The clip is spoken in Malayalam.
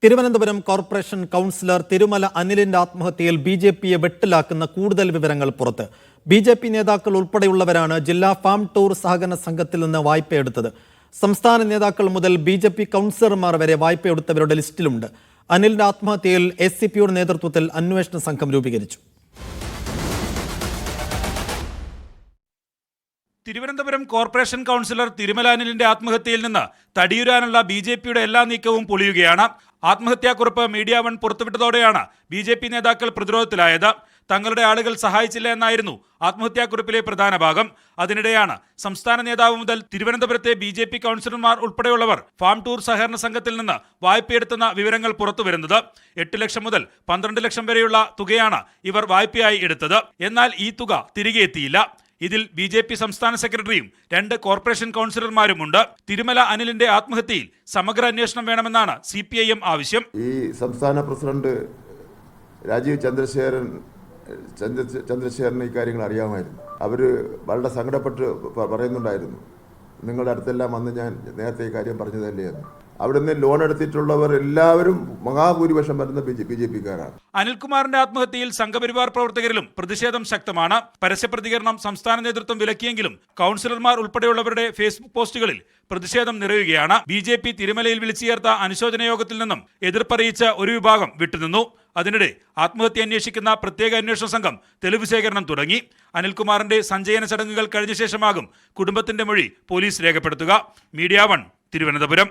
തിരുവനന്തപുരം കോർപ്പറേഷൻ കൗൺസിലർ തിരുമല അനിലിന്റെ ആത്മഹത്യയിൽ ബിജെപിയെ വെട്ടിലാക്കുന്ന കൂടുതൽ വിവരങ്ങൾ പുറത്ത്. ബിജെപി നേതാക്കൾ ഉൾപ്പെടെയുള്ളവരാണ് ജില്ലാ ഫാം ടൂർ സഹകരണ സംഘത്തിൽ നിന്ന് വായ്പയെടുത്തത്. സംസ്ഥാന നേതാക്കൾ മുതൽ ബിജെപി കൗൺസിലർമാർ വരെ വായ്പയെടുത്തവരുടെ ലിസ്റ്റിലുണ്ട്. അനിലിന്റെ ആത്മഹത്യയിൽ എസ്.സി.പിയുടെ നേതൃത്വത്തിൽ അന്വേഷണ സംഘം രൂപീകരിച്ചു. തിരുവനന്തപുരം കോർപ്പറേഷൻ കൗൺസിലർ തിരുമല അനിലിന്റെ ആത്മഹത്യയിൽ നിന്ന് തടിയുരാനുള്ള ബിജെപിയുടെ എല്ലാ നീക്കവും പൊളിയുകയാണ്. ആത്മഹത്യാക്കുറിപ്പ് മീഡിയ വൺ പുറത്തുവിട്ടതോടെയാണ് ബിജെപി നേതാക്കൾ പ്രതിരോധത്തിലായത്. തങ്ങളുടെ ആളുകൾ സഹായിച്ചില്ല എന്നായിരുന്നു ആത്മഹത്യാക്കുറിപ്പിലെ പ്രധാന ഭാഗം. അതിനിടെയാണ് സംസ്ഥാന നേതാവ് മുതൽ തിരുവനന്തപുരത്തെ ബിജെപി കൗൺസിലർമാർ ഉൾപ്പെടെയുള്ളവർ ഫാം ടൂർ സഹകരണ സംഘത്തിൽ നിന്ന് വായ്പയെടുത്തുന്ന വിവരങ്ങൾ പുറത്തുവരുന്നത്. 8 ലക്ഷം മുതൽ 12 ലക്ഷം വരെയുള്ള തുകയാണ് ഇവർ വായ്പയായി എടുത്തത്. എന്നാൽ ഈ തുക തിരികെ എത്തിയില്ല. ഇതിൽ ബിജെപി സംസ്ഥാന സെക്രട്ടറിയും 2 കോർപ്പറേഷൻ കൗൺസിലർമാരുമുണ്ട്. തിരുമല അനിലിന്റെ ആത്മഹത്യയിൽ സമഗ്ര അന്വേഷണം വേണമെന്നാണ് CPIM ആവശ്യം. ഈ സംസ്ഥാന പ്രസിഡന്റ് രാജീവ് ചന്ദ്രശേഖരന് ഈ കാര്യങ്ങൾ അറിയാമായിരുന്നു. അവർ വളരെ സങ്കടപ്പെട്ട് പറയുന്നുണ്ടായിരുന്നു, നിങ്ങളുടെ അടുത്തെല്ലാം വന്ന് ഞാൻ നേരത്തെ ഈ കാര്യം പറഞ്ഞതല്ലേ എന്ന്. അവിടുന്ന് ലോൺ എടുത്തിട്ടുള്ളവർ എല്ലാവരും മഹാഭൂരിപക്ഷം വരുന്ന ബിജെപിക്കാരാണ്. അനിൽകുമാറിന്റെ ആത്മഹത്യയിൽ സംഘപരിവാർ പ്രവർത്തകരിലും പ്രതിഷേധം ശക്തമാണ്. പരസ്യപ്രതികരണം സംസ്ഥാന നേതൃത്വം വിലക്കിയെങ്കിലും കൗൺസിലർമാർ ഉൾപ്പെടെയുള്ളവരുടെ ഫേസ്ബുക്ക് പോസ്റ്റുകളിൽ പ്രതിഷേധം നിറയുകയാണ്. ബിജെപി തിരുമലയിൽ വിളിച്ചു ചേർത്ത അനുശോചന യോഗത്തിൽ നിന്നും എതിർപ്പറിയിച്ച ഒരു വിഭാഗം വിട്ടുനിന്നു. അതിനിടെ ആത്മഹത്യ അന്വേഷിക്കുന്ന പ്രത്യേക അന്വേഷണ സംഘം തെളിവ് ശേഖരണം തുടങ്ങി. അനിൽകുമാറിന്റെ സഞ്ചയന ചടങ്ങുകൾ കഴിഞ്ഞ ശേഷമാകും കുടുംബത്തിന്റെ മൊഴി പോലീസ് രേഖപ്പെടുത്തുക. Media one, Thiruvananthapuram.